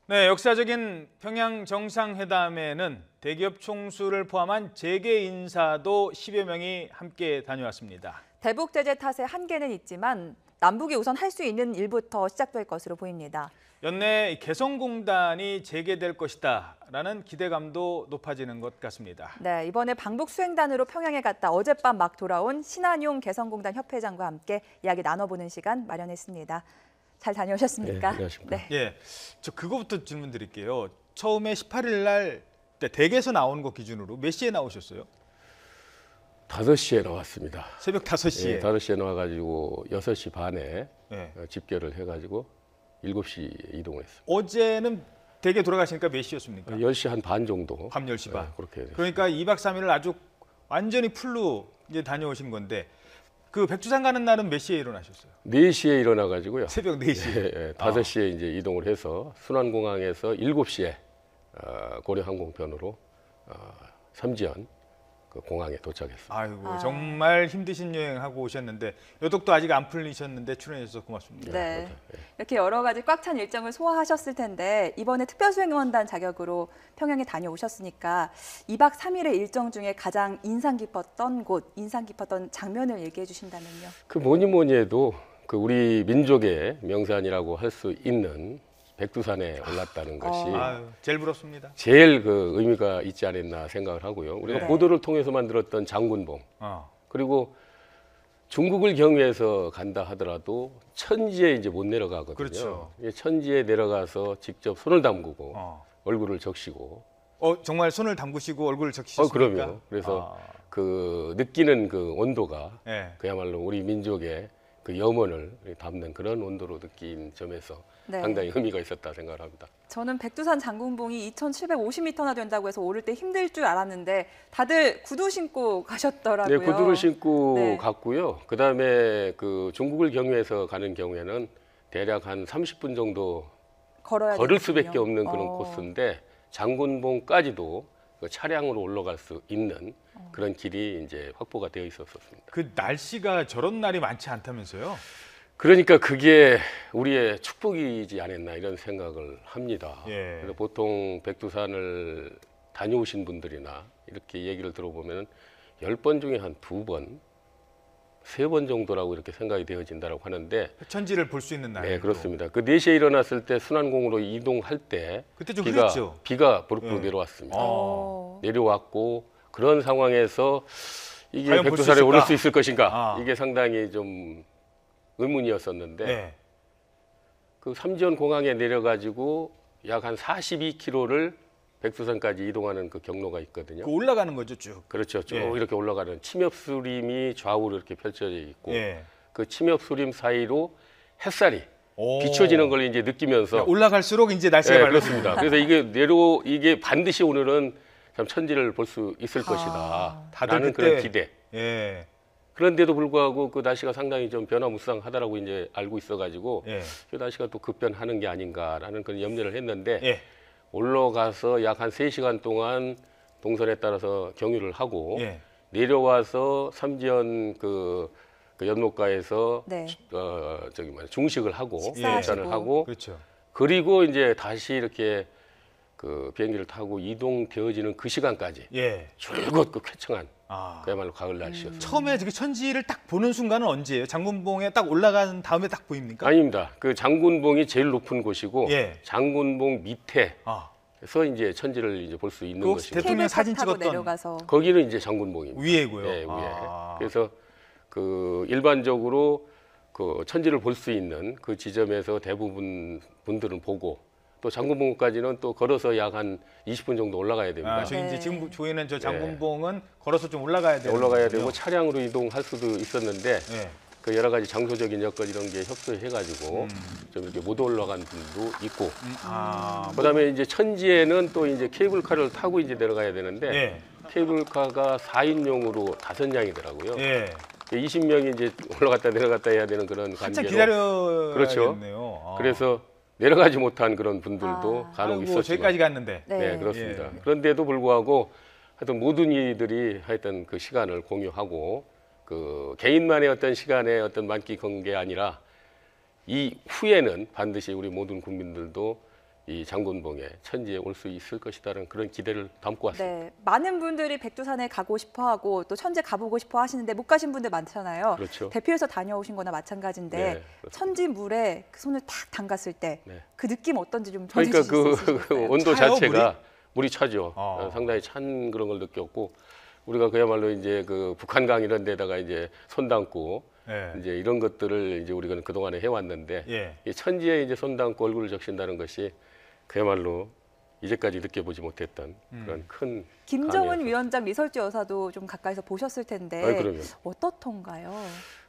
네, 역사적인 평양 정상회담에는 대기업 총수를 포함한 재계 인사도 10여 명이 함께 다녀왔습니다. 대북 제재 탓에 한계는 있지만 남북이 우선 할 수 있는 일부터 시작될 것으로 보입니다. 연내 개성공단이 재개될 것이다라는 기대감도 높아지는 것 같습니다. 네, 이번에 방북 수행단으로 평양에 갔다 어젯밤 막 돌아온 신한용 개성공단 협회장과 함께 이야기 나눠보는 시간 마련했습니다. 잘 다녀오셨습니까? 네, 안녕하십니까. 네. 예, 저 그거부터 질문 드릴게요. 처음에 18일 날 댁에서 나오는 거 기준으로 몇 시에 나오셨어요? 5시에 나왔습니다. 새벽 5시에. 예, 5시에 나와가지고 6시 반에 예. 집결을 해가지고 7시에 이동을 했습니다. 어제는 댁에 돌아가시니까 몇 시였습니까? 10시 한 반 정도. 밤 10시 반. 예, 그렇게 됐습니다. 그러니까 2박 3일을 아주 완전히 풀로 이제 다녀오신 건데 그 백두산 가는 날은 몇 시에 일어나셨어요? 4시에 일어나가지고요. 새벽 4시. 예, 5시에 이제 이동을 해서 순안공항에서 7시에 고려항공편으로 삼지연 그 공항에 도착했습니다. 아이고 정말 힘드신 여행하고 오셨는데 여독도 아직 안 풀리셨는데 출연해 주셔서 고맙습니다. 네. 이렇게 여러 가지 꽉 찬 일정을 소화하셨을 텐데 이번에 특별수행원단 자격으로 평양에 다녀오셨으니까 2박 3일의 일정 중에 가장 인상 깊었던 곳, 인상 깊었던 장면을 얘기해 주신다면요. 그 뭐니 해도 그 우리 민족의 명산이라고 할 수 있는 백두산에 올랐다는 것이 아유, 제일 부럽습니다. 제일 그 의미가 있지 않았나 생각을 하고요. 우리가 네. 보도를 통해서 만들었던 장군봉 그리고 중국을 경유해서 간다 하더라도 천지에 이제 못 내려가거든요. 그렇죠. 천지에 내려가서 직접 손을 담그고 얼굴을 적시고. 정말 손을 담그시고 얼굴을 적시셨습니까? 그럼요. 그래서 그 느끼는 그 온도가 네. 그야말로 우리 민족의 그 염원을 담는 그런 온도로 느낀 점에서 네. 상당히 의미가 있었다 생각을 합니다. 저는 백두산 장군봉이 2,750m나 된다고 해서 오를 때 힘들 줄 알았는데 다들 구두 신고 가셨더라고요. 네, 구두를 신고 네. 갔고요. 그다음에 그 중국을 경유해서 가는 경우에는 대략 한 30분 정도 걸어야 걸을 되거든요. 수밖에 없는 그런 코스인데 장군봉까지도 그 차량으로 올라갈 수 있는 그런 길이 이제 확보가 되어 있었습니다. 그 날씨가 저런 날이 많지 않다면서요? 그러니까 그게 우리의 축복이지 않았나 이런 생각을 합니다. 예. 그래서 보통 백두산을 다녀오신 분들이나 이렇게 얘기를 들어보면 10번 중에 한 2번, 3번 정도라고 이렇게 생각이 되어진다고 하는데 천지를 볼 수 있는 날. 네, 그렇습니다. 그 4시에 일어났을 때 순환공으로 이동할 때 그때 좀 흐렸죠? 비가 보룩보룩 네. 내려왔습니다. 어. 내려왔고 그런 상황에서 이게 과연 볼수 백두산에 오를 있을까? 수 있을 것인가? 아. 이게 상당히 좀 의문이었었는데 네. 그 삼지연 공항에 내려가지고 약 한 42km를 백두산까지 이동하는 그 경로가 있거든요. 그 올라가는 거죠, 쭉. 그렇죠. 쭉 예. 이렇게 올라가는 침엽수림이 좌우로 이렇게 펼쳐져 있고 예. 그 침엽수림 사이로 햇살이 오. 비춰지는 걸 이제 느끼면서 올라갈수록 이제 날씨가 네, 밝아집니다. 그렇습니다. 그래서 이게 반드시 오늘은 참 천지를 볼 수 있을 것이다. 다들 라는 그때- 그런 기대. 예. 그런데도 불구하고 그 날씨가 상당히 좀 변화무쌍하다라고 이제 알고 있어가지고 예. 그 날씨가 또 급변하는 게 아닌가라는 그런 염려를 했는데 예. 올라가서 약 한 3시간 동안 동선에 따라서 경유를 하고 예. 내려와서 삼지연 그 연못가에서 네. 중식을 하고 식사하시고. 식사를 하고 그렇죠. 그리고 이제 다시 이렇게 그 비행기를 타고 이동되어지는 그 시간까지 예. 줄곧 그 쾌청한 아. 그야말로 가을 날씨였어요. 처음에 그 천지를 딱 보는 순간은 언제예요? 장군봉에 딱 올라간 다음에 딱 보입니까? 아닙니다. 그 장군봉이 제일 높은 곳이고 예. 장군봉 밑에서 아. 이제 천지를 이제 볼 수 있는 그 혹시 것이고 대통령 케이블카 사진 타고 찍었던 내려가서 거기는 이제 장군봉입니다. 위에고요. 네, 위에. 아. 그래서 그 일반적으로 그 천지를 볼 수 있는 그 지점에서 대부분 분들은 보고 또 장군봉까지는 또 걸어서 약 한 20분 정도 올라가야 됩니다. 저 이제 네. 지금 보이는 저 장군봉은 걸어서 좀 올라가야 돼요. 올라가야 되고 차량으로 이동할 수도 있었는데 예. 그 여러 가지 장소적인 여건 이런 게 협소해가지고 좀 이렇게 못 올라간 분도 있고 아. 그다음에 이제 천지에는 또 이제 케이블카를 타고 이제 내려가야 되는데 예. 케이블카가 4인용으로 5량이더라고요. 예. 20명이 이제 올라갔다 내려갔다 해야 되는 그런 한참 관계로 기다려야겠네요. 그렇죠. 아. 그래서 내려가지 못한 그런 분들도 간혹 아이고, 있었지만 저기까지 갔는데. 네. 네, 그렇습니다. 예. 그런데도 불구하고 하여튼 모든 이들이 하여튼 그 시간을 공유하고 그 개인만의 어떤 시간에 어떤 만끽한 게 아니라 이 후에는 반드시 우리 모든 국민들도 이 장군봉에 천지에 올 수 있을 것이다라는 그런 기대를 담고 왔습니다. 네, 많은 분들이 백두산에 가고 싶어하고 또 천재 가보고 싶어 하시는데 못 가신 분들 많잖아요. 그렇죠. 대피해서 다녀오신 거나 마찬가지인데 네, 그렇습니다. 천지 물에 그 손을 탁 담갔을 때 그 네. 느낌 어떤지 좀 그러니까 전해주실 수 그 있으실까요? 온도 차요, 자체가 물이 차죠. 어. 상당히 찬 그런 걸 느꼈고 우리가 그야말로 이제 그 북한강 이런 데다가 이제 손 담고 예. 이제 이런 것들을 이제 우리가 그 동안에 해왔는데 예. 이 천지에 이제 손 담고 얼굴을 적신다는 것이 그야말로 이제까지 느껴보지 못했던 그런 큰 김정은 감이었어요. 위원장 리설주 여사도 좀 가까이서 보셨을 텐데 아이, 그럼요. 어떻던가요?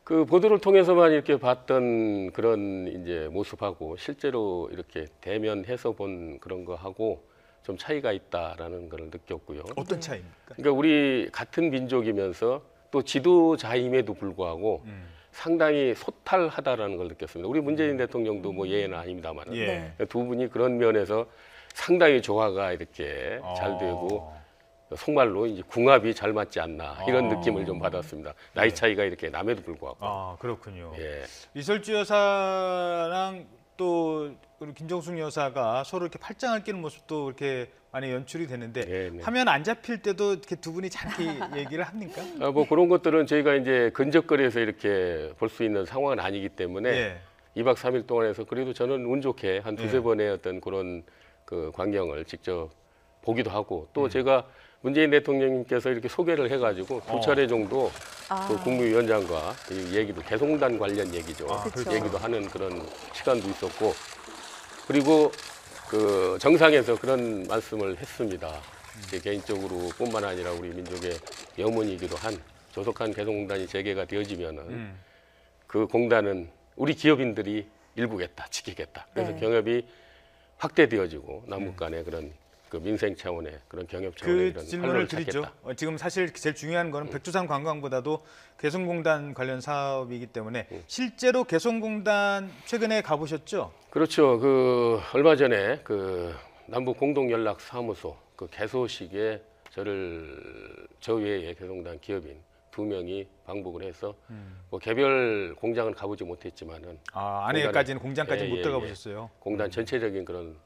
그 보도를 통해서만 이렇게 봤던 그런 이제 모습하고 실제로 이렇게 대면해서 본 그런 거하고 좀 차이가 있다라는 걸 느꼈고요. 어떤 차이입니까? 그러니까 우리 같은 민족이면서 또 지도자임에도 불구하고 상당히 소탈하다라는 걸 느꼈습니다. 우리 문재인 대통령도 뭐 예외는 아닙니다만 예. 두 분이 그런 면에서 상당히 조화가 이렇게 잘 되고 속말로 이제 궁합이 잘 맞지 않나 이런 느낌을 좀 받았습니다. 나이 차이가 이렇게 남에도 불구하고. 아, 그렇군요. 예. 리설주 여사랑 또 우리 김정숙 여사가 서로 이렇게 팔짱을 끼는 모습도 이렇게 많이 연출이 되는데 네, 네. 화면 안 잡힐 때도 이렇게 두 분이 잘 얘기를 합니까? 뭐 그런 것들은 저희가 이제 근접거리에서 이렇게 볼 수 있는 상황은 아니기 때문에 예. 2박 3일 동안 해서 그래도 저는 운 좋게 한 두세 예. 번의 어떤 그런 그 광경을 직접 보기도 하고 또 제가 문재인 대통령님께서 이렇게 소개를 해가지고 두 차례 정도 그 국무위원장과 이 얘기도 개성공단 관련 얘기죠. 그렇죠. 얘기도 하는 그런 시간도 있었고 그리고 그 정상에서 그런 말씀을 했습니다. 제 개인적으로 뿐만 아니라 우리 민족의 염원이기도 한 조속한 개성공단이 재개가 되어지면은 그 공단은 우리 기업인들이 일구겠다, 지키겠다. 그래서 네. 경협이 확대되어지고 남북 간의 그런 그 민생 차원의 그런 경협 차원의 그 이런 질문을 활로를 드리죠. 찾겠다. 지금 사실 제일 중요한 거는 백두산 관광보다도 개성공단 관련 사업이기 때문에 실제로 개성공단 최근에 가보셨죠? 그렇죠. 그 얼마 전에 그 남북 공동 연락 사무소 그 개소식에 저 외에 개성공단 기업인 2명이 방북을 해서 뭐 개별 공장은 가보지 못했지만은 아, 안에까지는 공장까지는 예, 못 예, 들어가 예. 보셨어요. 공단 전체적인 그런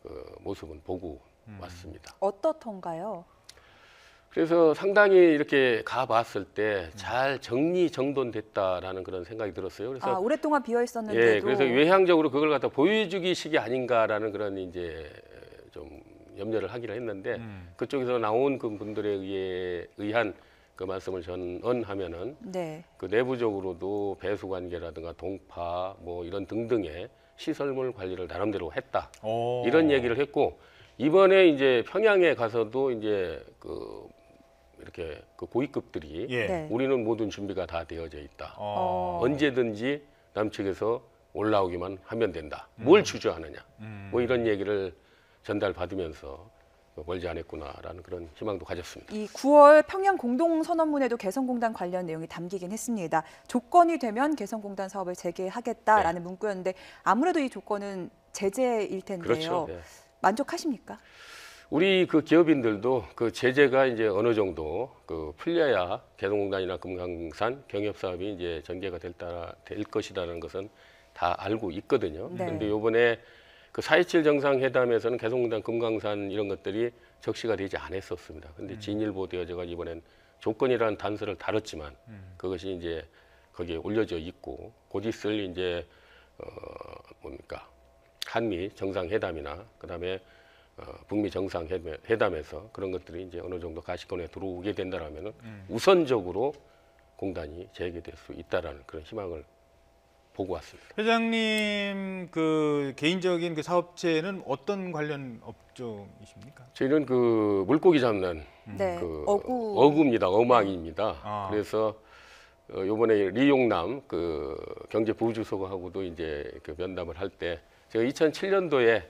그 모습은 보고 왔습니다. 어떻던가요? 그래서 상당히 이렇게 가봤을 때 잘 정리정돈됐다라는 그런 생각이 들었어요. 그래서 오랫동안 비어 있었는데도 예, 그래서 외향적으로 그걸 갖다 보여주기식이 아닌가라는 그런 이제 좀 염려를 하기로 했는데 그쪽에서 나온 그 분들에 의한 그 말씀을 전언하면은 네. 그 내부적으로도 배수 관계라든가 동파 뭐 이런 등등의 시설물 관리를 나름대로 했다. 오. 이런 얘기를 했고 이번에 이제 평양에 가서도 이제 그 이렇게 그 고위급들이 예. 네. 우리는 모든 준비가 다 되어져 있다. 어. 언제든지 남측에서 올라오기만 하면 된다. 뭘 주저하느냐. 뭐 이런 얘기를 전달받으면서 멀지 않았구나라는 그런 희망도 가졌습니다. 이 9월 평양 공동선언문에도 개성공단 관련 내용이 담기긴 했습니다. 조건이 되면 개성공단 사업을 재개하겠다라는 문구였는데 아무래도 이 조건은 제재일 텐데요. 그렇죠. 네. 만족하십니까? 우리 그 기업인들도 그 제재가 이제 어느 정도 그 풀려야 개성공단이나 금강산 경협 사업이 이제 전개가 될 것이라는 것은 다 알고 있거든요. 네. 그런데 이번에 그 4.27 정상회담에서는 개성공단, 금강산 이런 것들이 적시가 되지 않았었습니다. 근데 진일보 되어져가 이번엔 조건이라는 단서를 다뤘지만 그것이 이제 거기에 올려져 있고 곧 있을 이제 뭡니까 한미 정상회담이나 그다음에 북미 정상회담에서 그런 것들이 이제 어느 정도 가시권에 들어오게 된다라면은 우선적으로 공단이 재개될 수 있다라는 그런 희망을 보고 왔습니다. 회장님 그 개인적인 그 사업체는 어떤 관련 업종이십니까? 저희는 그 물고기 잡는 네. 그 어구. 어구입니다. 어망입니다. 아. 그래서 요번에 리용남 그 경제부주소하고도 이제 그 면담을 할 때 제가 2007년도에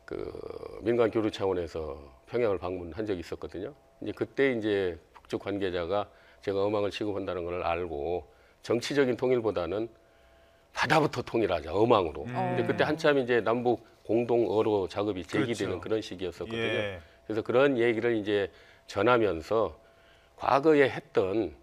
그 민간 교류 차원에서 평양을 방문한 적이 있었거든요. 이제 그때 이제 북측 관계자가 제가 어망을 취급한다는 걸 알고 정치적인 통일보다는 바다부터 통일하자 어망으로. 근데 그때 한참 이제 남북 공동 어로 작업이 제기되는 그렇죠. 그런 시기였었거든요. 예. 그래서 그런 얘기를 이제 전하면서 과거에 했던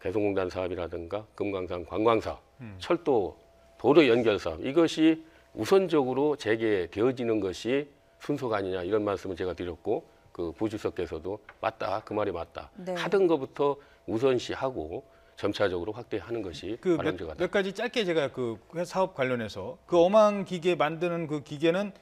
개성공단 사업이라든가 금강산 관광사업, 철도 도로 연결 사업 이것이 우선적으로 재개되어지는 것이 순서가 아니냐 이런 말씀을 제가 드렸고 그 부주석께서도 맞다 그 말이 맞다 네. 하던 것부터 우선시하고 점차적으로 확대하는 것이 그 바람직하다. 몇 가지 짧게 제가 그 사업 관련해서 그 어망 기계 만드는 그 기계는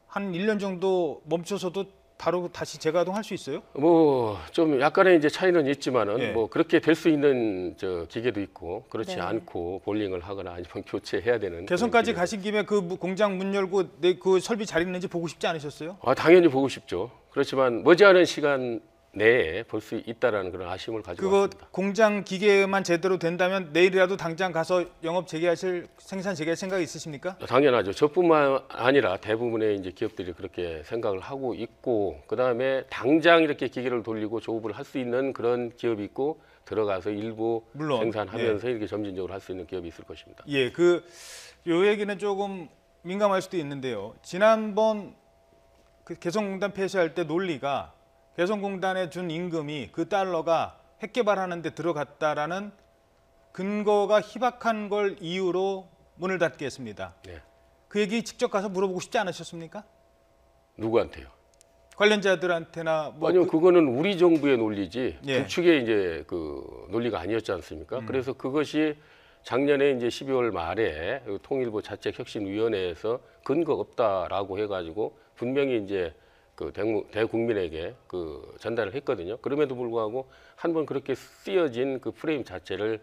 한 1년 정도 멈춰서도 바로 다시 재가동할 수 있어요? 뭐 좀 약간의 이제 차이는 있지만은 예. 뭐 그렇게 될 수 있는 저 기계도 있고 그렇지 네. 않고 볼링을 하거나 아니면 교체해야 되는 개성까지 그런 기계도 가신 김에 그 공장 문 열고 내 그 설비 잘 있는지 보고 싶지 않으셨어요? 당연히 보고 싶죠. 그렇지만 머지않은 시간 내에 볼 수 있다라는 그런 아쉬움을 가지고 그거 왔습니다. 공장 기계만 제대로 된다면 내일이라도 당장 가서 영업 재개하실 생산 재개할 생각이 있으십니까? 당연하죠. 저뿐만 아니라 대부분의 이제 기업들이 그렇게 생각을 하고 있고, 그 다음에 당장 이렇게 기계를 돌리고 조업을 할 수 있는 그런 기업이 있고, 들어가서 일부 물론, 생산하면서 이렇게 점진적으로 할 수 있는 기업이 있을 것입니다. 예, 요 얘기는 조금 민감할 수도 있는데요. 지난번 그 개성공단 폐쇄할 때 논리가 개성공단에 준 임금이 그 달러가 핵 개발하는 데 들어갔다라는 근거가 희박한 걸 이유로 문을 닫게 했습니다. 네. 그 얘기 직접 가서 물어보고 싶지 않으셨습니까? 누구한테요? 관련자들한테나 뭐 아니요, 그거는 우리 정부의 논리지 예. 북측의 이제 그 논리가 아니었지 않습니까? 그래서 그것이 작년에 이제 12월 말에 그 통일부 자책혁신위원회에서 근거 없다라고 해가지고 분명히 이제 그 대국민에게 그 전달을 했거든요. 그럼에도 불구하고 한번 그렇게 쓰여진 그 프레임 자체를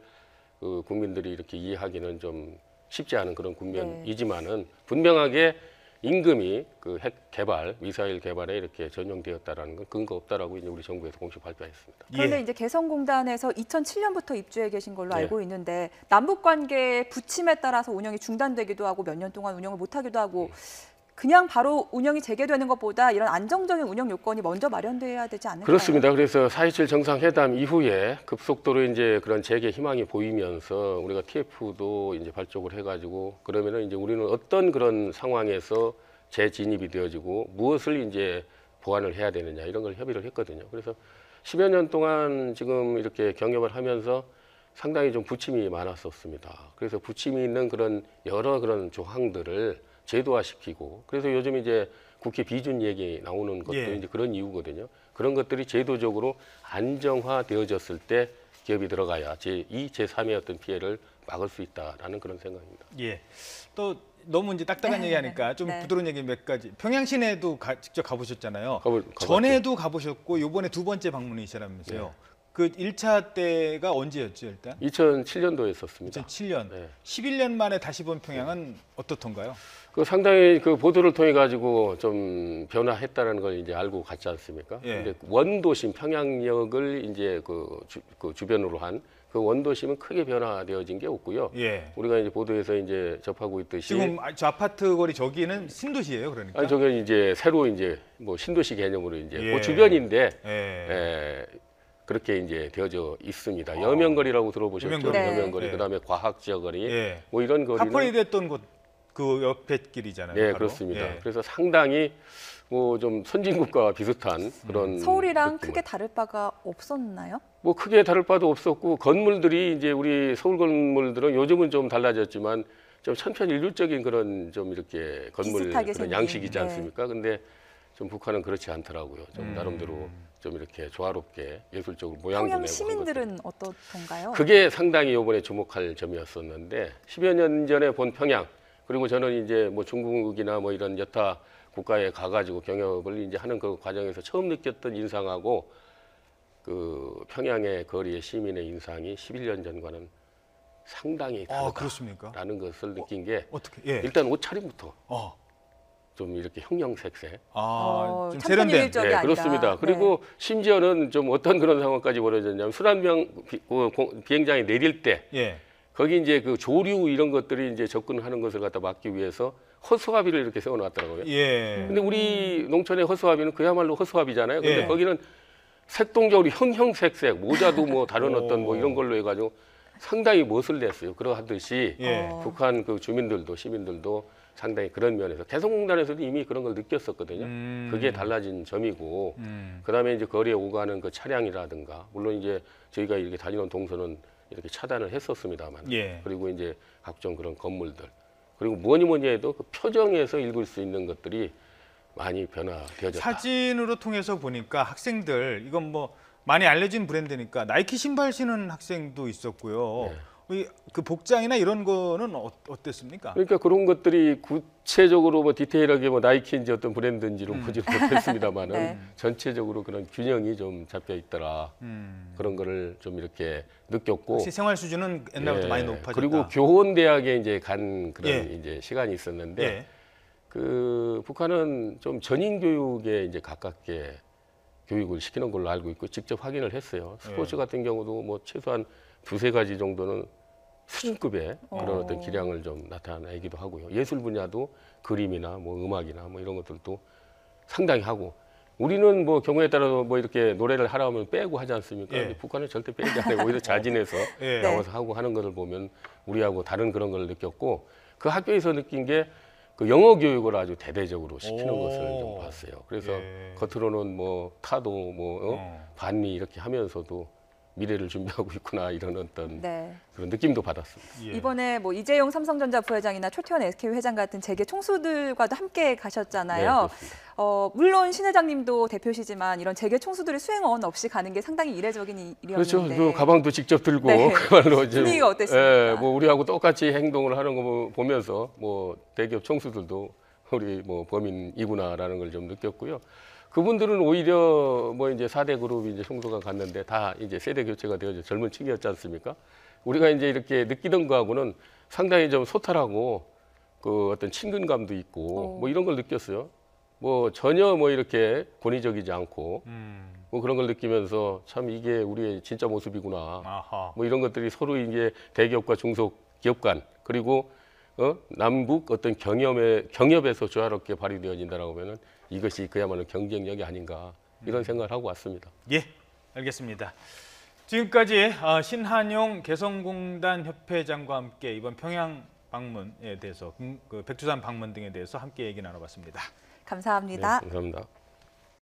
그 국민들이 이렇게 이해하기는 좀 쉽지 않은 그런 국면이지만은 분명하게 임금이 그 핵 개발, 미사일 개발에 이렇게 전용되었다라는 건 근거 없다라고 이제 우리 정부에서 공식 발표했습니다. 그런데 예. 이제 개성공단에서 2007년부터 입주해 계신 걸로 네. 알고 있는데 남북 관계의 부침에 따라서 운영이 중단되기도 하고 몇 년 동안 운영을 못 하기도 하고 그냥 바로 운영이 재개되는 것보다 이런 안정적인 운영 요건이 먼저 마련돼야 되지 않을까요? 그렇습니다. 그래서 4.27 정상회담 이후에 급속도로 이제 그런 재개 희망이 보이면서 우리가 TF도 이제 발족을 해가지고 그러면은 이제 우리는 어떤 그런 상황에서 재진입이 되어지고 무엇을 이제 보완을 해야 되느냐 이런 걸 협의를 했거든요. 그래서 10여 년 동안 지금 이렇게 경영을 하면서 상당히 좀 부침이 많았었습니다. 그래서 부침이 있는 그런 여러 그런 조항들을 제도화시키고 그래서 요즘 이제 국회 비준 얘기 나오는 것도 예. 이제 그런 이유거든요. 그런 것들이 제도적으로 안정화되어졌을 때 기업이 들어가야 제2, 제3의 어떤 피해를 막을 수 있다라는 그런 생각입니다. 예. 또 너무 이제 딱딱한 네. 얘기하니까 좀 네. 부드러운 얘기 몇 가지. 평양 시내도 직접 가보셨잖아요. 가봤죠. 전에도 가보셨고 이번에 두 번째 방문이시라면서요. 네. 그 1차 때가 언제였죠, 일단? 2007년도에 했었습니다. 2007년. 네. 11년 만에 다시 본 평양은 어떻던가요? 그 상당히 그 보도를 통해 가지고 좀 변화했다는 걸 이제 알고 갔지 않습니까? 예. 근데 원도심 평양역을 이제 그 주변으로 한 그 원도심은 크게 변화되어진 게 없고요. 예. 우리가 이제 보도에서 이제 접하고 있듯이 지금 저 아파트 거리 저기는 신도시예요, 그러니까. 아니 저게 이제 새로 이제 뭐 신도시 개념으로 이제 예. 그 주변인데 예. 그렇게 이제 되어져 있습니다. 여명거리라고 들어보셨죠? 여명거리. 네. 여명거리. 예. 그다음에 과학지역거리. 예. 뭐 이런 거리는 카퍼레이 됐던 곳 그 옆에 길이잖아요. 네, 바로. 그렇습니다. 예. 그래서 상당히 뭐 좀 선진국과 비슷한 그런 서울이랑 느낌을. 크게 다를 바가 없었나요? 뭐 크게 다를 바도 없었고 건물들이 이제 우리 서울 건물들은 요즘은 좀 달라졌지만 좀 천편일률적인 그런 좀 이렇게 건물 비슷하게 그런 생긴, 양식이지 네. 않습니까? 근데 좀 북한은 그렇지 않더라고요. 좀 나름대로 좀 이렇게 조화롭게 예술적으로 모양도 평양 내고 한 것들이. 시민들은 어떻던가요? 그게 상당히 이번에 주목할 점이었었는데 10여 년 전에 본 평양 그리고 저는 이제 뭐 중국이나 뭐 이런 여타 국가에 가가지고 경협을 이제 하는 그 과정에서 처음 느꼈던 인상하고 그 평양의 거리의 시민의 인상이 11년 전과는 상당히 그렇습니까? 다르다라는 것을 느낀 게 어떻게? 예. 일단 옷차림부터 어. 좀 이렇게 형형색색. 좀 세련된. 천편일률적이 네, 아니라. 그렇습니다. 그리고 심지어는 좀 어떤 그런 상황까지 벌어졌냐면 순환병 비행장에 내릴 때 예. 거기 이제 그 조류 이런 것들이 이제 접근하는 것을 갖다 막기 위해서 허수아비를 이렇게 세워놨더라고요. 예. 근데 우리 농촌의 허수아비는 그야말로 허수아비잖아요. 근데 예. 거기는 색동적으로 형형색색 모자도 뭐 다른 어떤 뭐 오. 이런 걸로 해가지고 상당히 멋을 냈어요. 그러하듯이 예. 북한 그 주민들도 시민들도 상당히 그런 면에서 개성공단에서도 이미 그런 걸 느꼈었거든요. 그게 달라진 점이고 그다음에 이제 거리에 오가는 그 차량이라든가 물론 이제 저희가 이렇게 다니는 동선은 이렇게 차단을 했었습니다만 예. 그리고 이제 각종 그런 건물들 그리고 뭐니 해도 그 표정에서 읽을 수 있는 것들이 많이 변화되어졌다. 사진으로 통해서 보니까 학생들 이건 뭐 많이 알려진 브랜드니까 나이키 신발 신은 학생도 있었고요. 그 복장이나 이런 거는 어땠습니까? 그러니까 그런 것들이 구체적으로 뭐 디테일하게 뭐 나이키인지 어떤 브랜드인지를 보지는 못했습니다만은 네. 전체적으로 그런 균형이 좀 잡혀 있더라. 그런 거를 좀 이렇게 느꼈고. 혹시 생활 수준은 옛날부터 예, 많이 높아졌다. 그리고 교원 대학에 이제 간 그런 예. 이제 시간이 있었는데 예. 그 북한은 좀 전인 교육에 이제 가깝게 교육을 시키는 걸로 알고 있고 직접 확인을 했어요. 스포츠 같은 경우도 뭐 최소한 두세 가지 정도는 수준급의 그런 어떤 기량을 좀 나타내기도 하고요. 예술 분야도 그림이나 뭐 음악이나 뭐 이런 것들도 상당히 하고 우리는 뭐 경우에 따라서 뭐 이렇게 노래를 하라 하면 빼고 하지 않습니까? 예. 근데 북한은 절대 빼지 않아요. 오히려 자진해서 예. 나와서 하고 하는 것을 보면 우리하고 다른 그런 걸 느꼈고 그 학교에서 느낀 게 그 영어 교육을 아주 대대적으로 시키는 오. 것을 좀 봤어요. 그래서 예. 겉으로는 뭐 타도 뭐 반미 이렇게 하면서도 미래를 준비하고 있구나 이런 어떤 네. 그런 느낌도 받았습니다. 예. 이번에 뭐 이재용 삼성전자 부회장이나 최태원 SK 회장 같은 재계 총수들과도 함께 가셨잖아요. 네, 그렇습니다. 물론 신 회장님도 대표시지만 이런 재계 총수들이 수행원 없이 가는 게 상당히 이례적인 일이었는데. 그렇죠. 그 가방도 직접 들고 네. 그말로 이제 분위기가 어땠습니까? 예, 뭐 우리하고 똑같이 행동을 하는 거 보면서 뭐 대기업 총수들도 우리 뭐 범인이구나라는 걸 좀 느꼈고요. 그분들은 오히려 뭐 이제 4대 그룹이 이제 총수가 갔는데 다 이제 세대 교체가 되어서 젊은 층이었지 않습니까? 우리가 이제 이렇게 느끼던 거하고는 상당히 좀 소탈하고 그 어떤 친근감도 있고 뭐 이런 걸 느꼈어요. 뭐 전혀 뭐 이렇게 권위적이지 않고 뭐 그런 걸 느끼면서 참 이게 우리의 진짜 모습이구나. 아하. 뭐 이런 것들이 서로 이제 대기업과 중소기업 간 그리고 남북 어떤 경협에서 조화롭게 발휘되어진다라고 하면은 이것이 그야말로 경쟁력이 아닌가 이런 생각을 하고 왔습니다. 예, 알겠습니다. 지금까지 신한용 개성공단 협회장과 함께 이번 평양 방문에 대해서 그 백두산 방문 등에 대해서 함께 얘기 나눠봤습니다. 감사합니다. 네, 감사합니다.